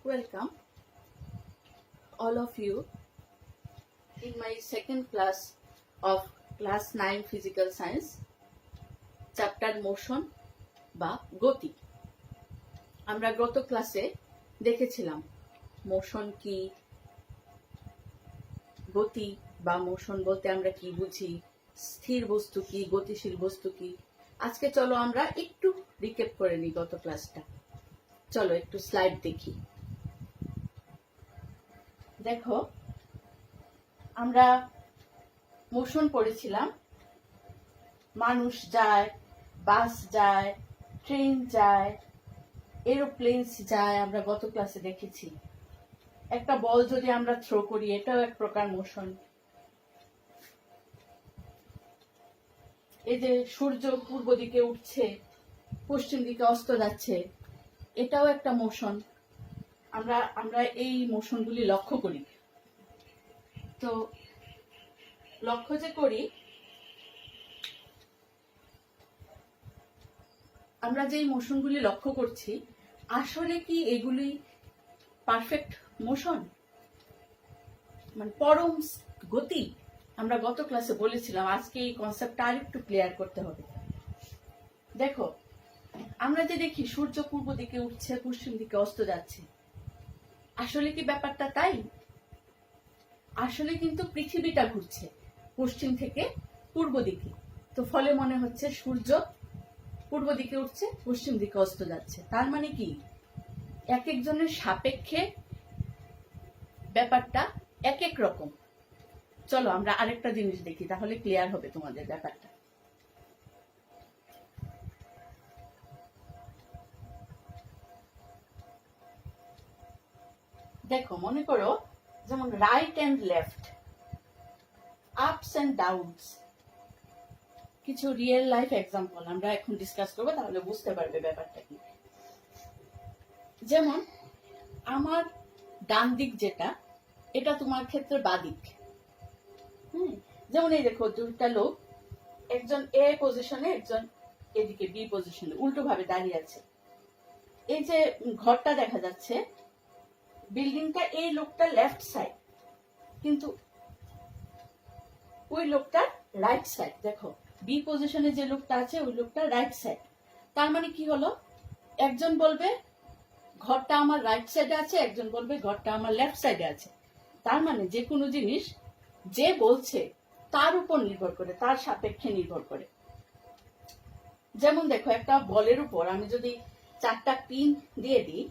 Welcome all of you in my second class of class 9 physical science chapter motion বা গতি। আমরা গত ক্লাসে দেখেছিলাম মোশন কি, গতি বা মোশন বলতে আমরা কি বুঝি, স্থির বস্তু কি, গতিশীল বস্তু কি। আজকে চলো আমরা একটু রিক্যাপ করে নিই গত ক্লাসটা। চলো একটু স্লাইড দেখি। দেখো, আমরা মোশন পড়েছিলাম, মানুষ যায়, বাস যায়, ট্রেন যায়, এরোপ্লেনস যায়, আমরা গত ক্লাসে দেখেছি। একটা বল যদি আমরা থ্রো করি, এটাও এক প্রকার মোশন। এই যে সূর্য পূর্ব দিকে উঠছে, পশ্চিম দিকে অস্ত যাচ্ছে, এটাও একটা মোশন। আমরা এই মোশনগুলি লক্ষ্য করি। তো লক্ষ্য যে করি, আমরা যে মোশনগুলি লক্ষ্য করছি, আসলে কি এগুলি পারফেক্ট মোশন, মানে পরম গতি? আমরা গত ক্লাসে বলেছিলাম, আজকে এই কনসেপ্টটা আরেকটু ক্লিয়ার করতে হবে। দেখো, আমরা যে দেখি সূর্য পূর্ব দিকে উঠছে, পশ্চিম দিকে অস্ত যাচ্ছে, আসলে কি ব্যাপারটা তাই? আসলে কিন্তু পৃথিবীটা ঘুরছে পশ্চিম থেকে পূর্ব দিকে, তো ফলে মনে হচ্ছে সূর্য পূর্ব দিকে উঠছে, পশ্চিম দিকে অস্ত যাচ্ছে। তার মানে কি, এক একজনের সাপেক্ষে ব্যাপারটা এক এক রকম। চলো আমরা আরেকটা জিনিস দেখি, তাহলে ক্লিয়ার হবে তোমাদের ব্যাপারটা। দেখো, মনে করো যেমন right and left, ups and downs, কিছু রিয়েল লাইফ এক্সাম্পল আমরা এখন ডিসকাস করবো, তাহলে বুঝতে পারবে ব্যাপারটা কি। যেমন আমার ডান দিক যেটা, এটা তোমার ক্ষেত্রে বাদিক। যেমন এই দেখো, দুটা লোক, একজন এ পজিশনে, একজন এদিকে বি পজিশনে, উল্টো ভাবে দাঁড়িয়ে আছে। এই যে ঘরটা দেখা যাচ্ছে, বিল্ডিংটা, এই লোকটা লেফট সাইড, কিন্তু ওই লোকটার রাইট সাইড। দেখো, বি পজিশনে যে লোকটা আছে, ওই লোকটা রাইট সাইড। তার মানে কি হলো, একজন বলবে ঘরটা আমার রাইট সাইডে আছে, একজন বলবে ঘরটা আমার লেফট সাইডে আছে। তার মানে যে কোনো জিনিস যে বলছে তার উপর নির্ভর করে, তার সাপেক্ষে নির্ভর করে। যেমন দেখো, একটা বলের উপর আমি যদি 4টা পিন দিয়ে দিই,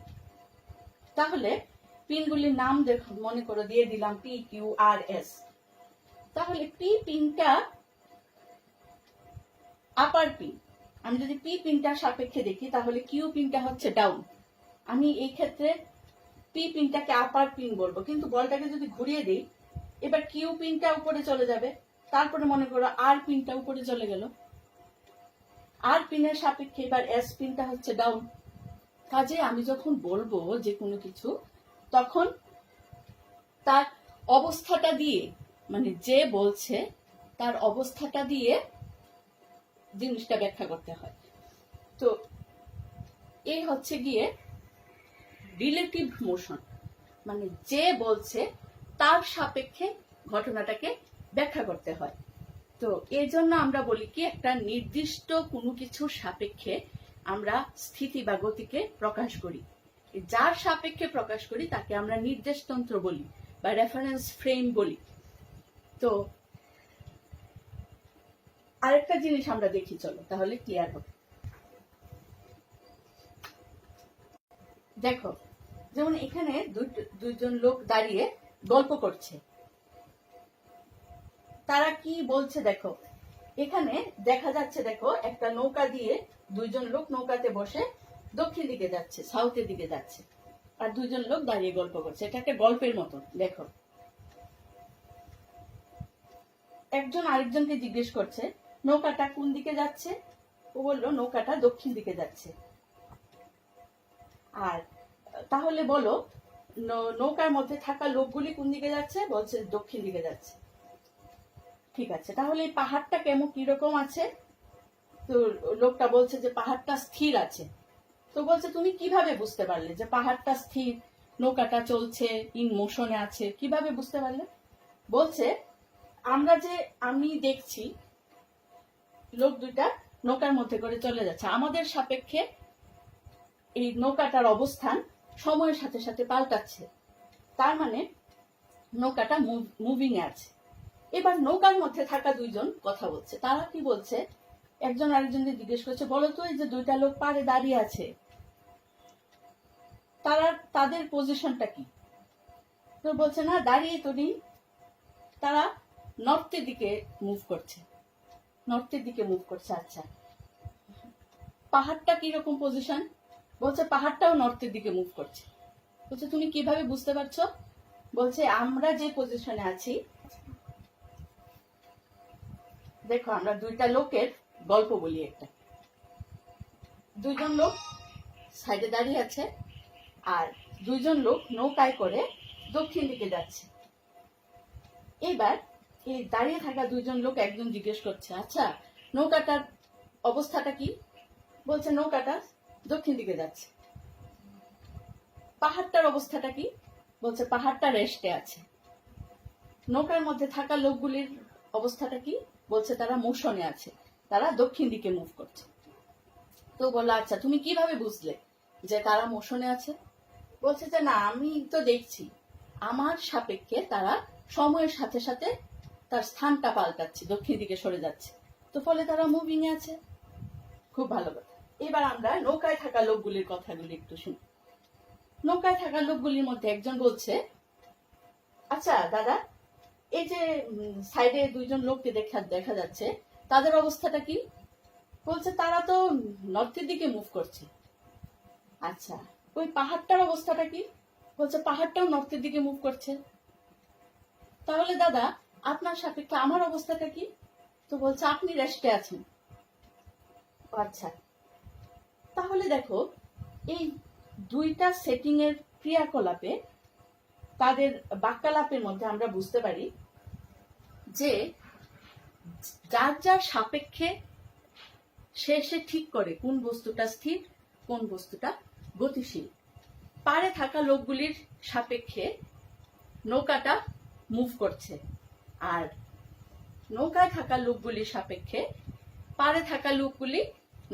তাহলে পিনগুলির নাম দেখো, মনে করো দিয়ে দিলাম পি, কিউ, আর, এস। তাহলে পি পিনটা আপার পিন। আমি যদি পি পিনটা সাপেক্ষে দেখি, তাহলে কিউ পিনটা হচ্ছে ডাউন। আমি এই ক্ষেত্রে পি পিনটাকে আপার পিন বলবো, কিন্তু বলটাকে যদি ঘুরিয়ে দিই, এবার কিউ পিনটা উপরে চলে যাবে, তারপরে মনে করো আর পিনটা উপরে চলে গেল, আর পিনের সাপেক্ষে এবার এস পিনটা হচ্ছে ডাউন। কাজে আমি যখন বলবো যে কোনো কিছু, তখন তার অবস্থাটা দিয়ে, মানে যে বলছে তার অবস্থাটা দিয়ে জিনিসটা ব্যাখ্যা করতে হয়। তো এই হচ্ছে গিয়ে রিলেটিভ মোশন, মানে যে বলছে তার সাপেক্ষে ঘটনাটাকে ব্যাখ্যা করতে হয়। তো এর জন্য আমরা বলি কি, একটা নির্দিষ্ট কোনো কিছুর সাপেক্ষে আমরা স্থিতি বা গতিকে প্রকাশ করি। যার সাপেক্ষে প্রকাশ করি তাকে আমরা নির্দেশতন্ত্র বলি বা রেফারেন্স ফ্রেম বলি। তো আরেকটা জিনিস আমরা দেখি, চলো তাহলে ক্লিয়ার হবে। দেখো, যেমন এখানে দুইজন লোক দাঁড়িয়ে গল্প করছে, তারা কি বলছে দেখো, এখানে দেখা যাচ্ছে, দেখো একটা নৌকা দিয়ে দুইজন লোক নৌকাতে বসে দক্ষিণ দিকে যাচ্ছে, সাউথের দিকে যাচ্ছে, আর দুইজন লোক দাঁড়িয়ে গল্প করছে। এটা একটা গল্পের মতো। দেখো, একজন আরেকজনকে জিজ্ঞেস করছে নৌকাটা কোন দিকে যাচ্ছে, ও বললো নৌকাটা দক্ষিণ দিকে যাচ্ছে। আর তাহলে বলো, নৌকার মধ্যে থাকা লোকগুলি কোন দিকে যাচ্ছে? বলছে দক্ষিণ দিকে যাচ্ছে। ঠিক আছে, তাহলে এই পাহাড়টা কেমন, কিরকম আছে? তো লোকটা বলছে যে পাহাড়টা স্থির আছে। তো বলছে তুমি কিভাবে বুঝতে পারলে যে পাহাড়টা স্থির, নৌকাটা চলছে, ইন মোশনে আছে। কিভাবে বুঝতে পারলে? বলছে আমি দেখছি লোক দুইটা নৌকার মধ্যে করে চলে যাচ্ছে, আমাদের সাপেক্ষে এই নৌকাটার অবস্থান সময়ের সাথে সাথে পাল্টাচ্ছে, তার মানে নৌকাটা মুভিং এ আছে। এবার নৌকার মধ্যে থাকা দুইজন কথা বলছে। তারা কি বলছে? একজন আরেকজনকে জিজ্ঞেস করছে, বলো তো এই যে দুইটা লোক পাড়ে দাঁড়িয়ে আছে, তাদের পজিশনটা কি? তো বলছে না, দাঁড়িয়ে তো নেই, তারা নর্থের দিকে মুভ করছে, নর্থের দিকে মুভ করছে। আচ্ছা, পাহাড়টা কিরকম পজিশন? বলছে পাহাড়টাও নর্থের দিকে মুভ করছে। বলছে তুমি কিভাবে বুঝতে পারছো? বলছে আমরা যে পজিশনে আছি, দেখো আমরা দুইটা লোকের গল্প বলি একটা। দুইজন লোক সাইডে দাঁড়িয়ে আছে, আর দুইজন লোক নৌকায় করে দক্ষিণ দিকে যাচ্ছে। এবার এই দাঁড়িয়ে থাকা দুইজন লোক একজন জিজ্ঞেস করছে, আচ্ছা নৌকাটার অবস্থাটা কি? বলছে নৌকাটা দক্ষিণ দিকে যাচ্ছে। পাহাড়টার অবস্থাটা কি? বলছে পাহাড়টা রেস্টে আছে। নৌকার মধ্যে থাকা লোকগুলির অবস্থাটা কি? বলছে তারা মোশনে আছে, তারা দক্ষিণ দিকে মুভ করছে। তো বললো আচ্ছা তুমি কিভাবে বুঝলে যে তারা মোশনে আছে? বলছে যে না, আমি তো দেখছি আমার সাপেক্ষে তারা সময়ের সাথে সাথে তার স্থানটা পাল্টাচ্ছে, দক্ষিণ দিকে সরে যাচ্ছে, তো ফলে তারা মুভিং এ আছে। খুব ভালো কথা। এবার আমরা নৌকায় থাকা লোকগুলির কথাগুলি একটু শুনি। নৌকায় থাকা লোকগুলির মধ্যে একজন বলছে, আচ্ছা দাদা, এই যে সাইডে দুইজন লোককে দেখা যাচ্ছে, তাদের অবস্থাটা কি? বলছে তারা তো নর্থের দিকে মুভ করছে। আচ্ছা, ওই পাহাড়টার অবস্থাটা কি? বলছে পাহাড়টাও নর্থের দিকে মুভ করছে। তাহলে দাদা আপনার সাপেক্ষে আমার অবস্থাটা কি? তো বলছে আপনি রেস্টে আছেন। আচ্ছা, তাহলে দেখো এই দুইটা সেটিং এর ক্রিয়াকলাপে, তাদের বাক্যালাপের মধ্যে আমরা বুঝতে পারি যে যার যার সাপেক্ষে সে ঠিক করে কোন বস্তুটা স্থির, কোন বস্তুটা গতিশীল। পাড়ে থাকা লোকগুলির সাপেক্ষে নৌকাটা মুভ করছে, আর নৌকায় থাকা লোকগুলির সাপেক্ষে পাড়ে থাকা লোকগুলি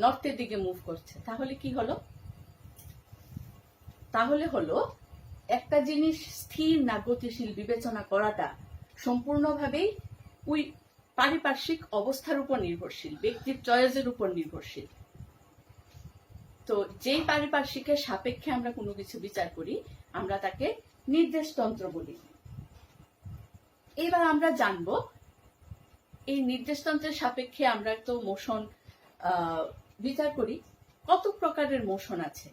নর্থের দিকে মুভ করছে। তাহলে কি হলো? তাহলে হলো একটা জিনিস স্থির না গতিশীল বিবেচনা করাটা সম্পূর্ণভাবেই ওই পারিপার্শ্বিক অবস্থার উপর নির্ভরশীল, ব্যক্তির চয়েসের উপর নির্ভরশীল। তো যেই পারিপার্শ্বিকের সাপেক্ষে আমরা কোনো কিছু বিচার করি, আমরা তাকে নির্দেশতন্ত্র বলি। এবার আমরা জানবো এই নির্দেশতন্ত্রের সাপেক্ষে আমরা তো মোশন বিচার করি, কত প্রকারের মোশন আছে।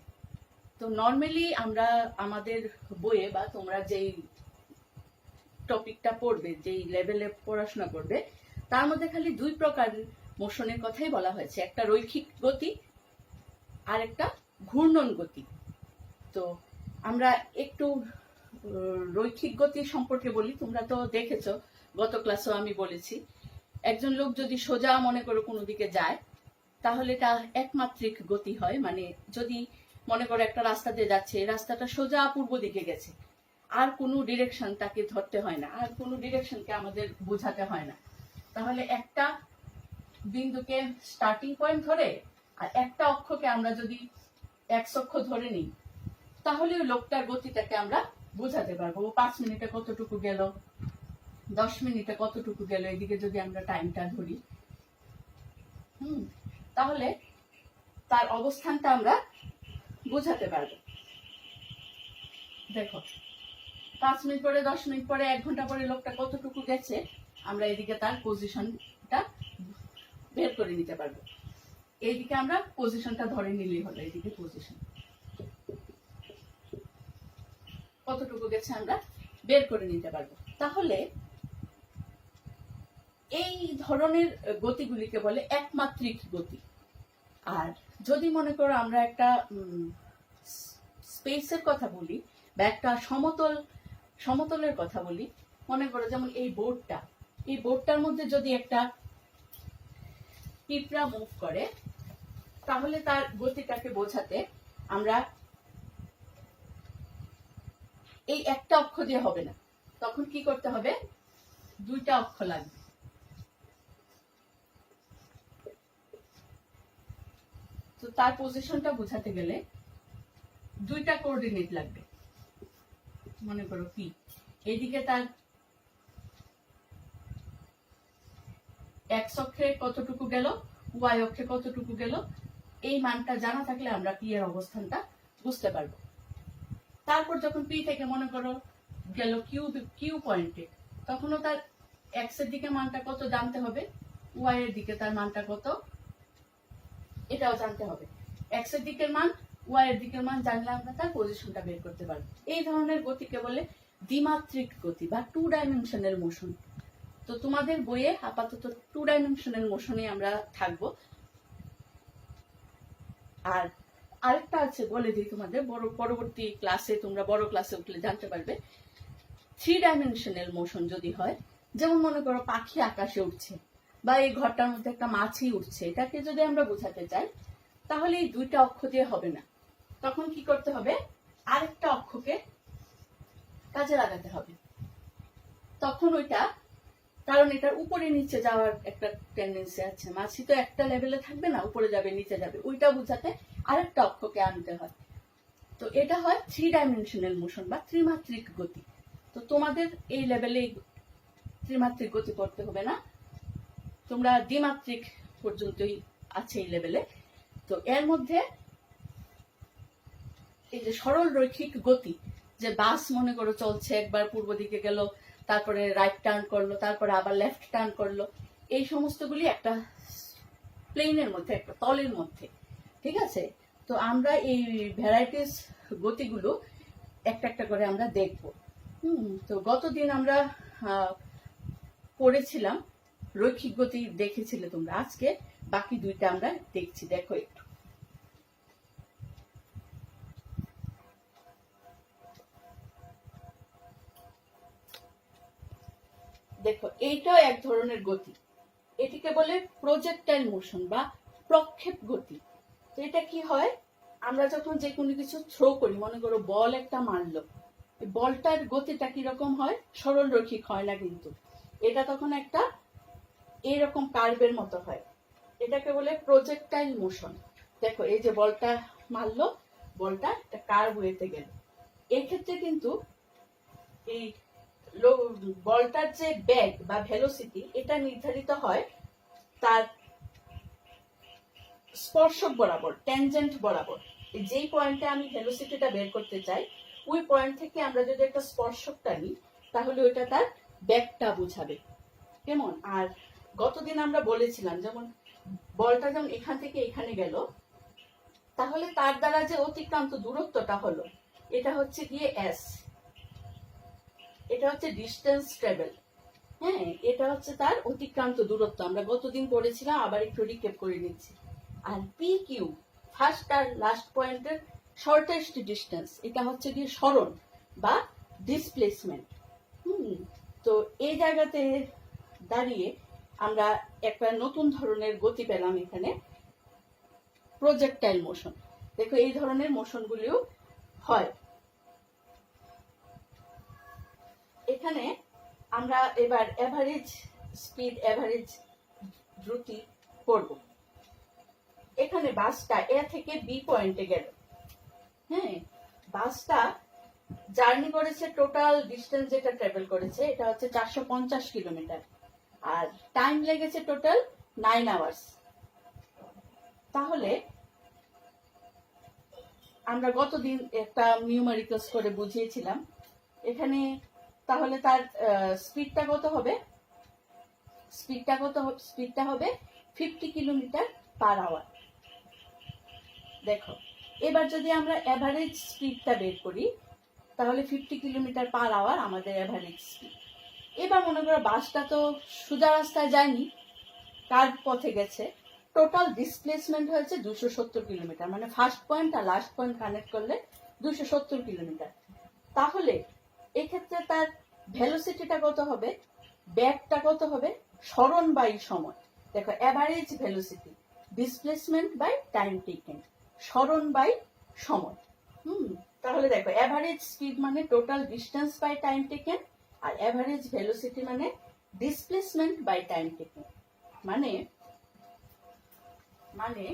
তো নর্মালি আমরা আমাদের বইয়ে বা তোমরা যেই টপিকটা পড়বে, যেই লেভেলে পড়াশোনা করবে, তার মধ্যে খালি দুই প্রকার মোশনের কথাই বলা হয়েছে, একটা রৈখিক গতি আর একটা ঘূর্ণন গতি। তো আমরা একটু রৈখিক গতি সম্পর্কে বলি। তোমরা তো দেখেছো, গত ক্লাসেও আমি বলেছি, একজন লোক যদি সোজা মনে করো কোনো দিকে যায়, তাহলে এটা একমাত্রিক গতি হয়। মানে যদি মনে করো একটা রাস্তা দিয়ে যাচ্ছে, রাস্তাটা সোজা পূর্ব দিকে গেছে, আর কোনো ডিরেকশন তাকে ধরতে হয় না, আর কোনো ডিরেকশনকে আমাদের বোঝাতে হয় না, তাহলে একটা বিন্দুকে স্টার্টিং পয়েন্ট ধরে আর একটা অক্ষকে আমরা যদি এক্স অক্ষ ধরে নিই, তাহলে ওই লোকটার গতিটাকে আমরা বোঝাতে পারবো। 5 মিনিটে কতটুকু গেল, 10 মিনিটে কতটুকু গেল, এদিকে যদি আমরা টাইমটা ধরি, তাহলে তার অবস্থানটা আমরা বোঝাতে পারবো। দেখো 5 মিনিট পরে, 10 মিনিট পরে, 1 ঘন্টা পরে লোকটা কতটুকু গেছে, আমরা এদিকে তার পজিশনটা বের করে নিতে পারবো। এইদিকে আমরা পজিশনটা ধরে নিলেই হলো, এইদিকে পজিশন কতটুকু গেছে আমরা বের করে নিতে পারবো। তাহলে এই ধরনের গতিগুলিকে বলে একমাত্রিক গতি। আর যদি মনে করো আমরা একটা স্পেসের কথা বলি বা একটা সমতলের কথা বলি, মনে করো যেমন এই বোর্ডটার মধ্যে যদি একটা পিঁপড়া মুভ করে, তাহলে তার গতিটাকে বোঝাতে আমরা এই একটা অক্ষ দিয়ে হবে না, তখন কি করতে হবে, দুইটা অক্ষ লাগবে। তো তার পজিশনটা বোঝাতে গেলে দুইটা কোঅর্ডিনেট লাগবে। মনে করো পি, এইদিকে তার এক্স অক্ষে কতটুকু গেল, ওয়াই অক্ষে কতটুকু গেল, এই মানটা জানা থাকলে আমরা পি এর অবস্থানটা বুঝতে পারবো। তারপর যখন পি থেকে মনে করো গেল কিউ পয়েন্টে, তখনও তার এক্স এর দিকে মানটা কত জানতে হবে, ওয়াই এর দিকে তার মানটা কত এটাও জানতে হবে। এক্স এর দিকের মান, ওয়াই এর দিকের মান জানলে আমরা তার পজিশনটা বের করতে পারবো। এই ধরনের গতিকে বলে দ্বিমাত্রিক গতি বা 2 ডাইমেনশনাল মোশন। তো তোমাদের বইয়ে আপাতত 2 ডাইমেনশনাল মোশনে আমরা থাকবো। আর আরেকটা আছে বলে দিই তোমাদের, পরবর্তী ক্লাসে তোমরা বড় ক্লাসে উঠলে জানতে পারবে। 3 ডাইমেনশনাল মোশন যদি হয়, যেমন মনে করো পাখি আকাশে উঠছে বা এই ঘরটার মধ্যে একটা মাছি উঠছে, এটাকে যদি আমরা বোঝাতে চাই তাহলে এই দুইটা অক্ষ দিয়ে হবে না, তখন কি করতে হবে, আরেকটা অক্ষকে কাজে লাগাতে হবে। তখন ওইটা, কারণ এটার উপরে নিচে যাওয়ার একটা টেন্ডেন্সি আছে, মাছি তো একটা লেভেলে থাকবে না, উপরে যাবে নিচে যাবে, ওইটা বোঝাতে আরেকটা অক্ষকে আনতে হয়। তো এটা হয় 3 ডাইমেনশনাল মোশন বা ত্রিমাত্রিক গতি। তো তোমাদের এই লেভেলে ত্রিমাত্রিক গতি করতে হবে না, তোমরা দ্বিমাত্রিক পর্যন্তই আছে এই লেভেলে। তো এর মধ্যে এই যে সরল রৈখিক গতি, যে বাস মনে করো চলছে, একবার পূর্ব দিকে গেল, তারপরে রাইট টার্ন করলো, তারপরে আবার লেফট টার্ন করলো, এই সমস্তগুলি একটা প্লেনের মধ্যে, একটা তলের মধ্যে, ঠিক আছে। তো আমরা এই ভ্যারাইটিস গতিগুলো একটা একটা করে আমরা দেখব। তো গতদিন আমরা পড়েছিলাম রৈখিক গতি, দেখেছিলে তোমরা। আজকে বাকি দুইটা আমরা দেখছি, দেখো একটু। দেখো এইটাও এক ধরনের গতি, এটিকে বলে প্রজেক্টাইল মোশন বা প্রক্ষেপ গতি। তো এটা কি হয়, আমরা যখন যে কোনো কিছু থ্রো করি, মনে করো বল একটা মারলো, বলটার গতিটা কিরকম হয়, সরল রৈখিক হয় না, কিন্তু এটা তখন একটা এইরকম কার্ভের মতো হয়, এটাকে বলে প্রজেক্টাইল মোশন। দেখো এই যে বলটা মারলো, বলটা একটা কার্ভ ওয়েতে গেল, এই ক্ষেত্রে কিন্তু এই বলটার যে বেগ বা ভেলোসিটি, এটা নির্ধারিত হয় তার স্পর্শক বরাবর, ট্যানজেন্ট বরাবর। যেই পয়েন্টে আমি ভেলোসিটিটা বের করতে চাই, ওই পয়েন্ট থেকে আমরা যদি একটা স্পর্শকটা নিই, তাহলে ওইটা তার বেগটা বুঝাবে, কেমন। আর গতদিন আমরা বলেছিলাম, যেমন বলটা যেমন এখান থেকে এখানে গেল, তাহলে তার দ্বারা যে অতিক্রান্ত দূরত্বটা হলো, এটা হচ্ছে গিয়ে এস, এটা হচ্ছে ডিস্টেন্স ট্রাভেল। হ্যাঁ, এটা হচ্ছে তার অতিক্রান্ত দূরত্ব, আমরা গতদিন পড়েছিলাম, আবার একটু রিক্যাপ করে নিচ্ছি। আর পি কিউ, ফার্স্ট আর লাস্ট পয়েন্টের শর্টেস্ট ডিস্টেন্স, এটা হচ্ছে গিয়ে সরণ বা ডিসপ্লেসমেন্ট। তো এই জায়গাতে দাঁড়িয়ে আমরা একটা নতুন ধরনের গতি পেলাম এখানে, প্রজেক্টাইল মোশন। দেখো এই ধরনের মোশনগুলিও হয়। এখানে আমরা এবার এভারেজ স্পিড, এভারেজ দ্রুতি করব। এখানে বাসটা এ থেকে বি পয়েন্টে গেল, হ্যাঁ, বাসটা জার্নি করেছে, টোটাল ডিস্টেন্স যেটা ট্রাভেল করেছে এটা হচ্ছে 450 কিলোমিটার, আর টাইম লেগেছে টোটাল 9 আওয়ার্স। তাহলে আমরা গতদিন একটা নিউমেরিক্যালস করে বুঝিয়েছিলাম এখানে, তাহলে তার স্পিডটা কত হবে, স্পিডটা হবে 50 কিলোমিটার পার আওয়ার। দেখো এবার যদি আমরা এভারেজ স্পিডটা বের করি, তাহলে 50 কিলোমিটার পার আওয়ার আমাদের এভারেজ স্পিড। এবার মনে করো বাসটা তো সোজা রাস্তায় যায়নি, কার্ভ পথে গেছে, টোটাল ডিসপ্লেসমেন্ট হয়েছে 270 কিলোমিটার, মানে ফার্স্ট পয়েন্ট আর লাস্ট পয়েন্ট কানেক্ট করলে 270 কিলোমিটার। তাহলে এক্ষেত্রে তার ভেলোসিটিটা কত হবে, ব্যাগটা কত হবে, সরণ বাই সময়। দেখো average velocity, displacement by time taken, সরণ বাই সময়। তাহলে দেখো অ্যাভারেজ স্পিড মানে total distance by time taken, আর অ্যাভারেজ ভেলোসিটি মানে ডিসপ্লেসমেন্ট বাই টাইম টেকেন। মানে মানে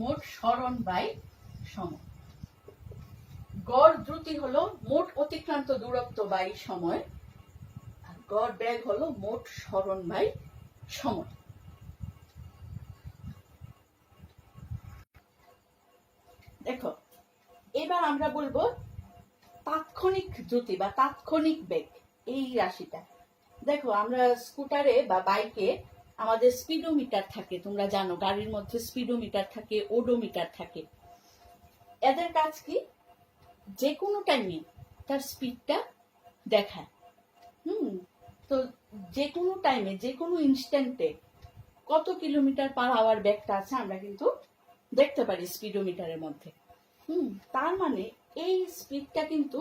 মোট সরণ বাই সময়। গড় দ্রুতি হলো মোট অতিক্রান্ত দূরত্ব বাই সময়, আর গড় বেগ হলো মোট সরণ বাই সময়। দেখো এবার আমরা বলবো তাৎক্ষণিক দ্রুতি বা তাৎক্ষণিক বেগ, এই রাশিটা। দেখো আমরা স্কুটারে বা বাইকে আমাদের স্পিডোমিটার থাকে, তোমরা জানো গাড়ির মধ্যে স্পিডোমিটার থাকে, ওডোমিটার থাকে। এদের কাজ কি? যে কোনো টাইমে তার স্পিডটা দেখায়। তো যে কোনো টাইমে যে কোনো ইনস্ট্যান্টে কত কিলোমিটার পার আওয়ার বেগটা আছে আমরা কিন্তু দেখতে পারি স্পিডোমিটারের মধ্যে। তার মানে এই স্পিডটা কিন্তু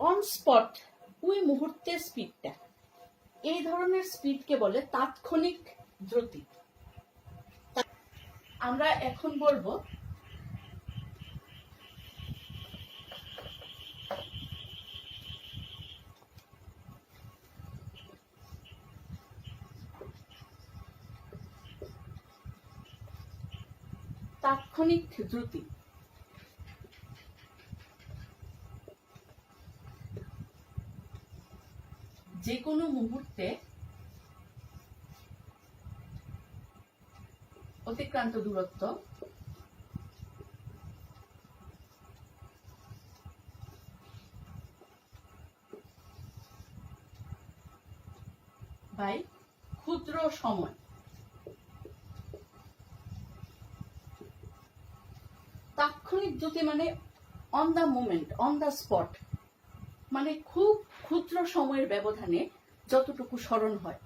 অন স্পট, ওই মুহূর্তের স্পিডটা। এই ধরনের স্পিডকে বলে তাৎক্ষণিক দ্রুতি। আমরা এখন বলবো তাৎক্ষণিক দ্রুতি। যে কোনো মুহূর্তে অতিক্রান্ত দূরত্ব বাই ক্ষুদ্র সময়। তাৎক্ষণিক দ্রুতি মানে on the moment, on the spot, মানে খুব ক্ষুদ্র সময়ের ব্যবধানে যতটুকু স্মরণ হয়,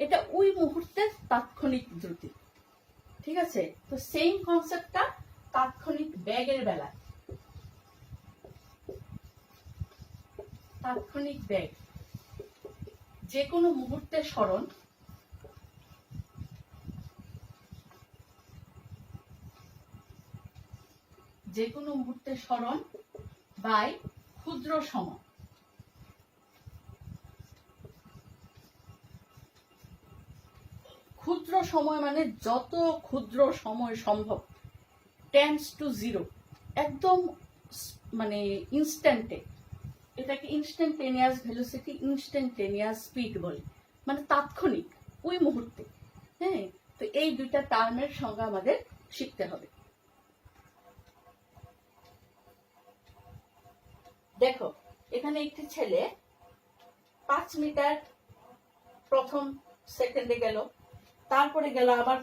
এটা ওই মুহূর্তের তাৎক্ষণিক দ্রুতি। ঠিক আছে? তো সেম কনসেপ্টটা তাৎক্ষণিক বেগের বেলায়। তাৎক্ষণিক বেগ যে কোনো মুহূর্তের স্মরণ বাই ক্ষুদ্র সময়। ক্ষুদ্র সময় মানে যত ক্ষুদ্র সময় সম্ভব, টেন্ডস টু জিরো, একদম মানে ইনস্ট্যান্টে। এটাকে ইনস্ট্যান্টেনিয়াস ভেলোসিটি, ইনস্ট্যান্টেনিয়াস স্পিড বলে, মানে তাৎক্ষণিক, ওই মুহূর্তে। হ্যাঁ, তো এই দুইটা টার্মের সংজ্ঞা আমাদের শিখতে হবে। দেখো এখানে একটি ছেলে 5 মিটার প্রথম সেকেন্ডে গেল, তারপরে গেল আবার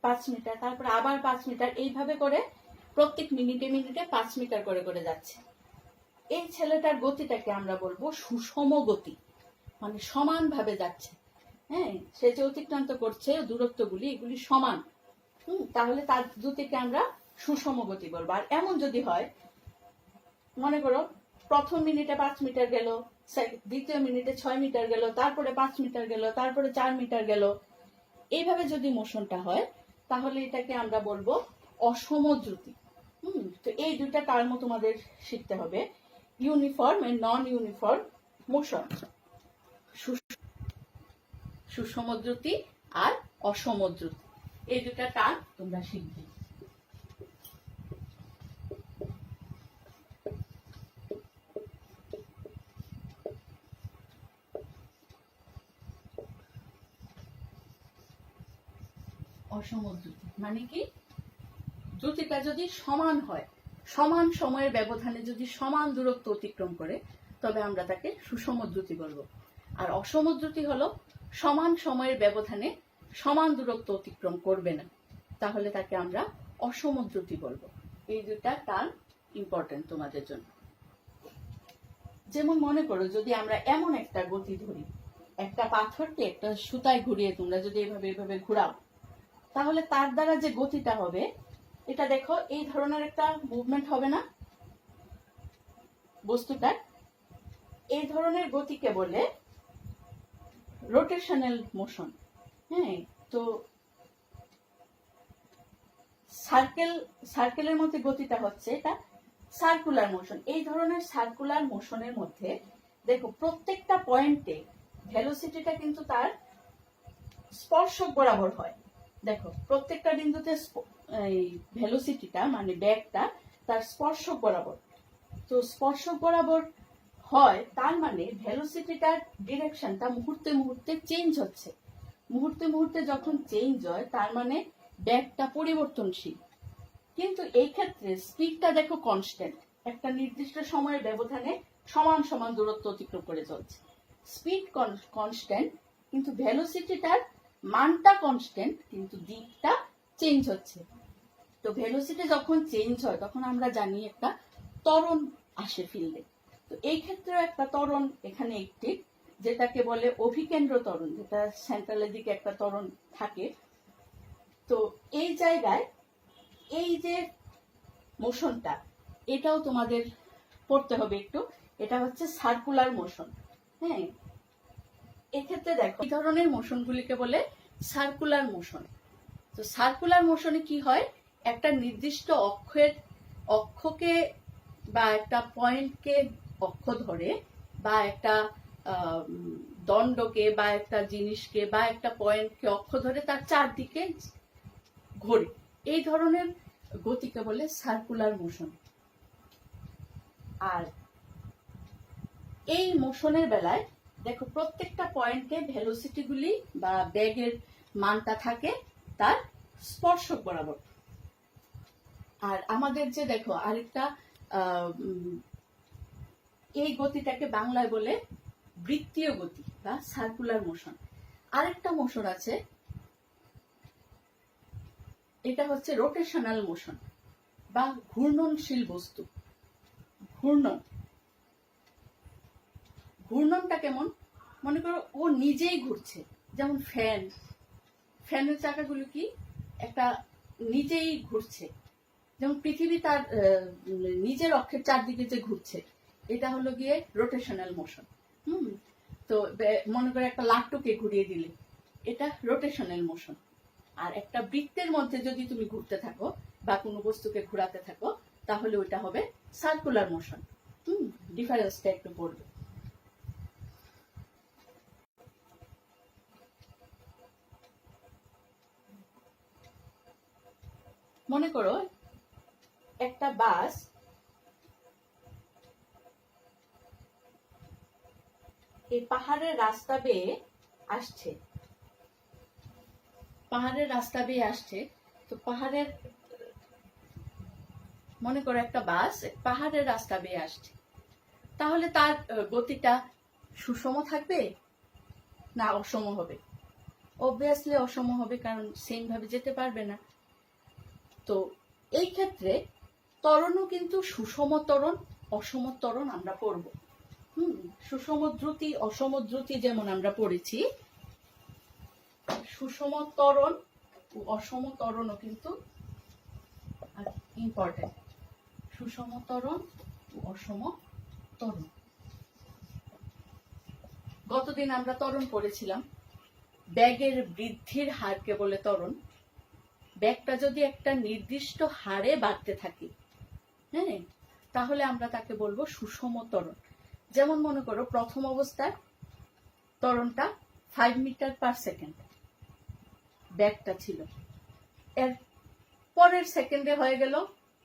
5 মিটার, তারপরে আবার 5 মিটার, এইভাবে করে প্রত্যেক মিনিটে মিনিটে 5 মিটার করে করে যাচ্ছে। এই ছেলেটার গতিটাকে আমরা বলবো সুষম গতি, মানে সমান ভাবে যাচ্ছে। হ্যাঁ, সে যে অতিক্রান্ত করছে দূরত্বগুলি, এগুলি সমান। তাহলে তার দ্রুতিকে আমরা সুষম গতি বলবো। আর এমন যদি হয়, মনে করো প্রথম মিনিটে 5 মিটার গেল, দ্বিতীয় মিনিটে 6 মিটার গেল, তারপরে 5 মিটার গেল, তারপরে 4 মিটার গেল, এইভাবে যদি মোশনটা হয় তাহলে এটাকে আমরা বলবো অসম দ্রুতি। তো এই দুইটা টার্ম তোমাদের শিখতে হবে, uniform and non uniform motion. সুষম দ্রুতি আর অসম দ্রুতি, এই দুটা টার্ম তোমরা শিখবে। অসম দ্রুতি মানে কি? দ্রুতিটা যদি সমান হয়, সমান সময়ের ব্যবধানে যদি সমান দূরত্ব অতিক্রম করে, তবে আমরা তাকে সুষম দ্রুতি বলবো। আর অসম দ্রুতি হলো সমান সময়ের ব্যবধানে সমান দূরত্ব অতিক্রম করবে না, তাহলে তাকে আমরা অসম দ্রুতি বলবো। এই দুটা টার্ম ইম্পর্টেন্ট তোমাদের জন্য। যেমন মনে করো যদি আমরা এমন একটা গতি ধরি, একটা পাথরকে একটা সুতায় ঘুরিয়ে তোমরা যদি এভাবে ঘুরাও, তাহলে তার দ্বারা যে গতিটা হবে, এটা দেখো এই ধরনের একটা মুভমেন্ট হবে না বস্তুটার? এই ধরনের গতিকে বলে রোটেশনাল মোশন। হ্যাঁ, তো সার্কেলের মধ্যে গতিটা হচ্ছে এটা সার্কুলার মোশন। এই ধরনের সার্কুলার মোশনের মধ্যে দেখো প্রত্যেকটা পয়েন্টে ভেলোসিটিটা কিন্তু তার স্পর্শক বরাবর হয়। দেখো প্রত্যেকটা বিন্দুতে এই ভেলোসিটিটা মানে ব্যাগটা তার স্পর্শক বরাবর। তো স্পর্শক বরাবর হয়, তার মানে ভেলোসিটিটার ডিরেকশনটা মুহূর্তে মুহূর্তে চেঞ্জ হচ্ছে। মুহূর্তে মুহূর্তে যখন চেঞ্জ হয়, তার মানে ব্যাগটা পরিবর্তনশীল। কিন্তু এই ক্ষেত্রে স্পিডটা দেখো কনস্ট্যান্ট, একটা নির্দিষ্ট সময়ের ব্যবধানে সমান সমান দূরত্ব অতিক্রম করে চলছে। স্পিড কনস্ট্যান্ট, কিন্তু ভেলোসিটিটার মানটা কনস্ট্যান্ট, কিন্তু দিকটা চেঞ্জ হচ্ছে। তো ভেলোসিটি যখন চেঞ্জ হয়, তখন আমরা জানি একটা ত্বরণ আসে ফিল্ডে। তো এই ক্ষেত্রে একটা ত্বরণ এখানে একটি, যেটাকে বলে অভিকেন্দ্র ত্বরণ, যেটা সেন্ট্রালের দিকে একটা ত্বরণ থাকে। তো এই জায়গায় এই যে মোশনটা, এটাও তোমাদের পড়তে হবে একটু। এটা হচ্ছে সার্কুলার মোশন। হ্যাঁ, এক্ষেত্রে দেখো এই ধরনের মোশনগুলিকে বলে সার্কুলার মোশন। তো সার্কুলার মোশনে কি হয়, একটা নির্দিষ্ট অক্ষকে বা একটা পয়েন্টকে অক্ষ ধরে, বা একটা দণ্ডকে বা একটা জিনিসকে বা একটা পয়েন্টকে অক্ষ ধরে তার চারদিকে ঘোরে। এই ধরনের গতিকে বলে সার্কুলার মোশন। আর এই মোশনের বেলায় দেখো প্রত্যেকটা পয়েন্টে ভেলোসিটি গুলি বা বেগের মানটা থাকে তার স্পর্শক বরাবর। আর আমাদের যে দেখো আরেকটা এই গতিটাকে বাংলায় বলে বৃত্তীয় গতি বা সার্কুলার মোশন। আরেকটা মোশন আছে, এটা হচ্ছে রোটেশনাল মোশন বা ঘূর্ণনশীল বস্তু। ঘূর্ণনটা কেমন? মনে করো ও নিজেই ঘুরছে, যেমন ফ্যানের চাকাগুলো কি একটা নিজেই ঘুরছে, যেমন পৃথিবী তার নিজের অক্ষের চারদিকে যে ঘুরছে, এটা হলো গিয়ে রোটেশনাল মোশন। তো মনে করো একটা লাট্টুকে ঘুরিয়ে দিলে, এটা রোটেশনাল মোশন। আর একটা বৃত্তের মধ্যে যদি তুমি ঘুরতে থাকো বা কোনো বস্তুকে ঘোরাতে থাকো, তাহলে ওইটা হবে সার্কুলার মোশন। ডিফারেন্সটা একটু পড়বে। মনে করো একটা বাস এই পাহাড়ের রাস্তা বেয়ে আসছে, তো পাহাড়ের, মনে করো একটা বাস পাহাড়ের রাস্তা বেয়ে আসছে, তাহলে তার গতিটা সুষম থাকবে না অসম হবে? অবভিয়াসলি অসম হবে, কারণ সেম ভাবে যেতে পারবে না। তো এই ক্ষেত্রে ত্বরণও কিন্তু সুষম ত্বরণ, অসম ত্বরণ আমরা পড়ব। সুষম দ্রুতি, অসম দ্রুতি যেমন আমরা পড়েছি, সুষম ত্বরণ ও অসম ত্বরণও কিন্তু ইম্পর্টেন্ট। সুষম ত্বরণ ও অসম ত্বরণ। গতদিন আমরা ত্বরণ পড়েছিলাম, ব্যাগের বৃদ্ধির হারকে বলে ত্বরণ। ব্যাগটা যদি একটা নির্দিষ্ট হারে বাড়তে থাকে, হ্যাঁ, তাহলে আমরা তাকে বলবো সুষম ত্বরণ। যেমন মনে করো প্রথম অবস্থায় ত্বরণটা 5 মিটার পার সেকেন্ড ব্যাগটা ছিল, এর পরের সেকেন্ডে হয়ে গেল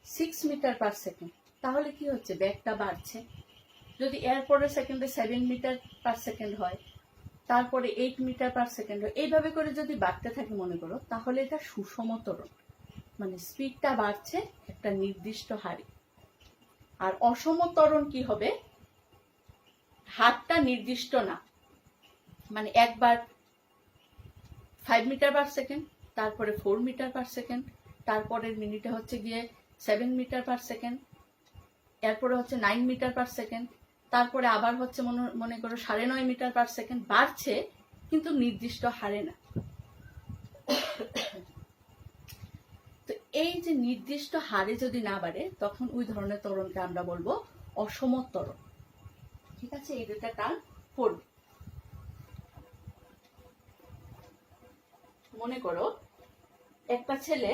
6 মিটার পার সেকেন্ড, তাহলে কি হচ্ছে, ব্যাগটা বাড়ছে। যদি এর পরের সেকেন্ডে 7 মিটার পার সেকেন্ড হয়, তারপরে 8 মিটার পার সেকেন্ড হয়, এইভাবে করে যদি বাড়তে থাকে মনে করো, তাহলে এটা সুষম ত্বরণ, মানে স্পিডটা বাড়ছে একটা নির্দিষ্ট হারে। আর অসম ত্বরণ কি হবে, হারটা নির্দিষ্ট না, মানে একবার 5 মিটার পার সেকেন্ড, তারপরে 4 মিটার পার সেকেন্ড, তারপরের মিনিটে হচ্ছে গিয়ে 7 মিটার পার সেকেন্ড, এরপরে হচ্ছে 9 মিটার পার সেকেন্ড, তারপরে আবার হচ্ছে মনে করো 9.5 মিটার পার সেকেন্ড। বাড়ছে কিন্তু নির্দিষ্ট হারে না। তো এই যে নির্দিষ্ট হারে যদি না বাড়ে তখন ওই ধরনের ত্বরণকে আমরা বলবো অসম ত্বরণ। ঠিক আছে, এই দুটা টার্ম পড়বে। মনে করো একটা ছেলে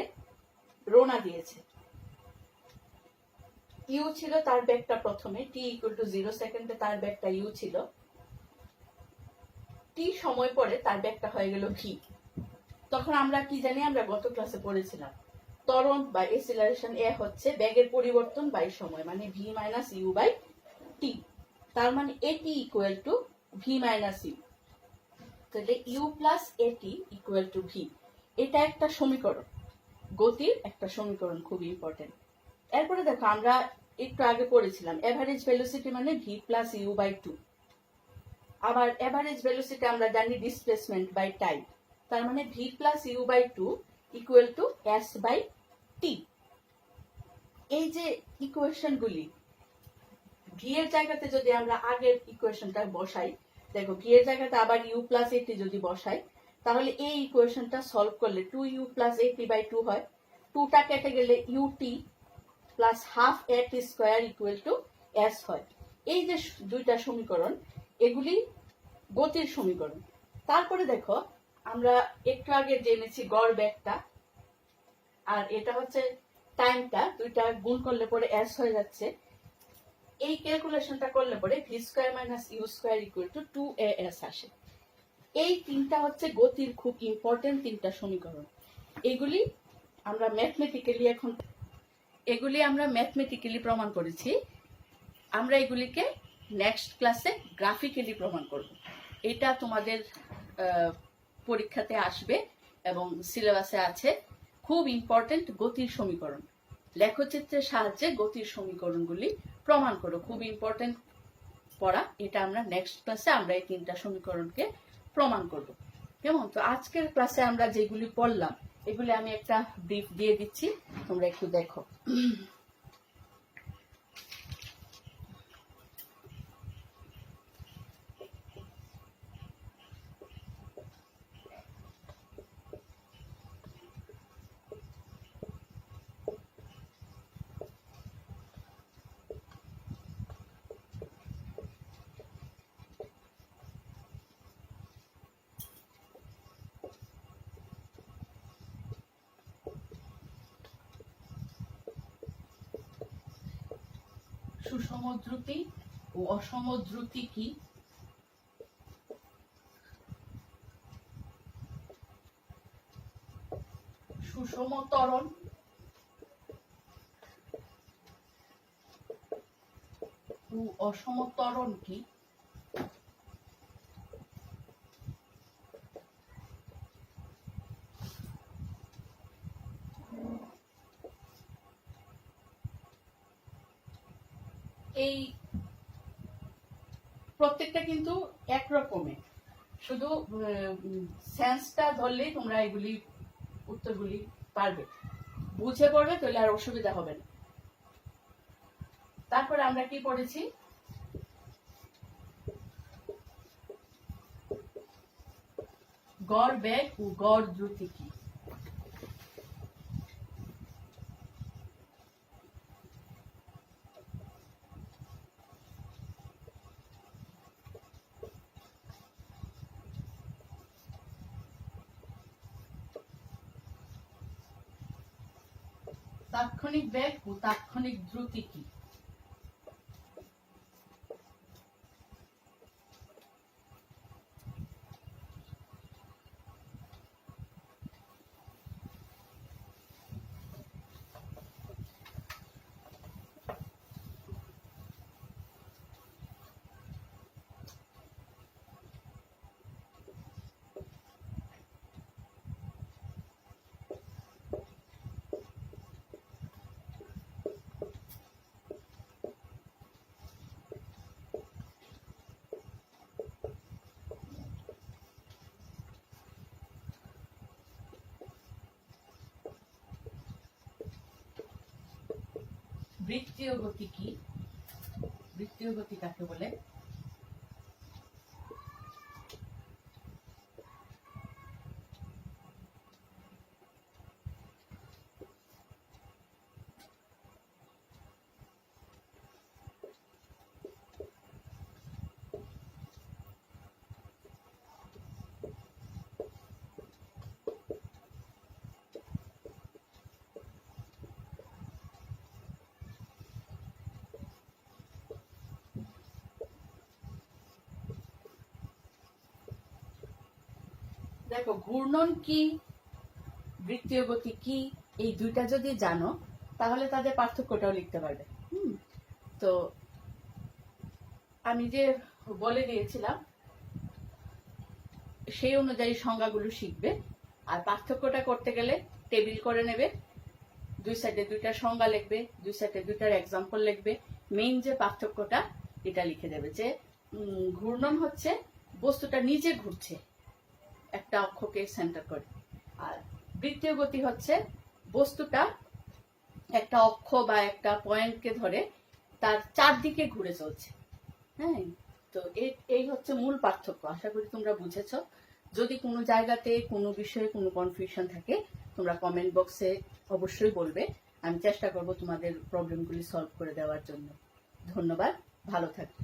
রোনা দিয়েছে, ইউ ছিল তার বেগটা প্রথমে, টি ইকুয়াল টু 0 সেকেন্ডে তার বেগটা ইউ ছিল, টি সময় পরে তার বেগটা হয়ে গেল ভি। তখন আমরা কি জানি, আমরা গত ক্লাসে পড়েছিলাম ত্বরণ বা এসিলারেশন এ হচ্ছে বেগের পরিবর্তন বাই সময়, মানে v minus u by t. তার মানে at equal to v minus u. তাহলে u plus at equal to v, এটা একটা সমীকরণ, গতির একটা সমীকরণ, খুব ইম্পর্টেন্ট। এরপরে দেখো আমরা একটু আগে পড়েছিলাম এভারেজ ভেলোসিটি মানে V plus U by two. আবার এভারেজ ভেলোসিটি আমরা জানি ডিসপ্লেসমেন্ট বাই টাইম, তার মানে V plus U by two equal to S by T. এই যে ইকুয়েশনগুলি, ভি এর জায়গাতে যদি আমরা আগের ইকুয়েশনটা বসাই, দেখো ভি এর জায়গাতে আবার ইউ প্লাস এটি যদি বসাই, তাহলে এই ইকুয়েশনটা সলভ করলে 2u প্লাস এটি বাই 2 হয়। 2টা কেটে গেলে ইউটি প্লাস হাফ এটি স্কোয়ার ইকুয়াল টু এস হয়। এই যে দুইটা সমীকরণ, এগুলি গতির সমীকরণ। তারপরে দেখো আমরা একটু আগে জেনেছি গড় বেগটা, আর এটা হচ্ছে টাইমটা, দুইটা গুণ করলে পরে এস হয়ে যাচ্ছে। এই ক্যালকুলেশনটা করলে পরে v square minus u square equal to 2as আসে। এই তিনটা হচ্ছে গতির খুব ইম্পর্টেন্ট তিনটা সমীকরণ। এগুলি আমরা ম্যাথমেটিক্যালি প্রমাণ করেছি। আমরা এগুলিকে নেক্সট ক্লাসে গ্রাফিক্যালি প্রমাণ করব। এটা তোমাদের পরীক্ষাতে আসবে এবং সিলেবাসে আছে। খুব ইম্পর্টেন্ট গতির সমীকরণ, লেখচিত্রের সাহায্যে গতির সমীকরণগুলি প্রমাণ করো, খুব ইম্পর্টেন্ট পড়া। এটা আমরা নেক্সট ক্লাসে আমরা এই তিনটা সমীকরণকে প্রমাণ করব। কেমন? তো আজকের ক্লাসে আমরা যেগুলি পড়লাম এগুলি আমি একটা ব্রিফ দিয়ে দিচ্ছি, তোমরা একটু দেখো। সুষম দ্রুতি ও অসম দ্রুতি কি? সুষম ত্বরণ ও অসম ত্বরণ কি? এই প্রত্যেকটা কিন্তু একরকমের, শুধু সেন্সটা ধরলেই তোমরা এগুলি উত্তরগুলি পারবে, বুঝে পড়বে, তাহলে আর অসুবিধা হবে না। তারপরে আমরা কি পড়েছি? গড় বেগ ও গড় দ্রুতি কি? তাৎক্ষণিক বেগ ও তাৎক্ষণিক দ্রুতি কি? বৃত্তীয় গতি কি, বৃত্তীয় গতি কাকে বলে? দেখো, ঘূর্ণন কি, বৃত্তীয় গতি কি, এই দুইটা যদি জানো তাহলে তাদের পার্থক্যটাও লিখতে পারবে। তো আমি যে বলে দিয়েছিলাম সেই অনুযায়ী সংজ্ঞাগুলো শিখবে, আর পার্থক্যটা করতে গেলে টেবিল করে নেবে, দুই সাইডে দুইটা সংজ্ঞা লিখবে, দুই সাইডে দুইটার এক্সাম্পল লিখবে, মেইন যে পার্থক্যটা এটা লিখে দেবে যে ঘূর্ণন হচ্ছে বস্তুটা নিজে ঘুরছে একটা অক্ষকে সেন্টার করে, আর বৃত্তীয় গতি হচ্ছে বস্তুটা একটা অক্ষ বা একটা পয়েন্টকে ধরে তার চারদিকে ঘুরে চলছে। হ্যাঁ, তো এই হচ্ছে মূল পার্থক্য। আশা করি তোমরা বুঝেছো। যদি কোনো জায়গাতে কোনো বিষয়ে কোনো কনফিউশন থাকে তোমরা কমেন্ট বক্সে অবশ্যই বলবে, আমি চেষ্টা করব তোমাদের প্রবলেমগুলি সলভ করে দেওয়ার জন্য। ধন্যবাদ, ভালো থাকবে।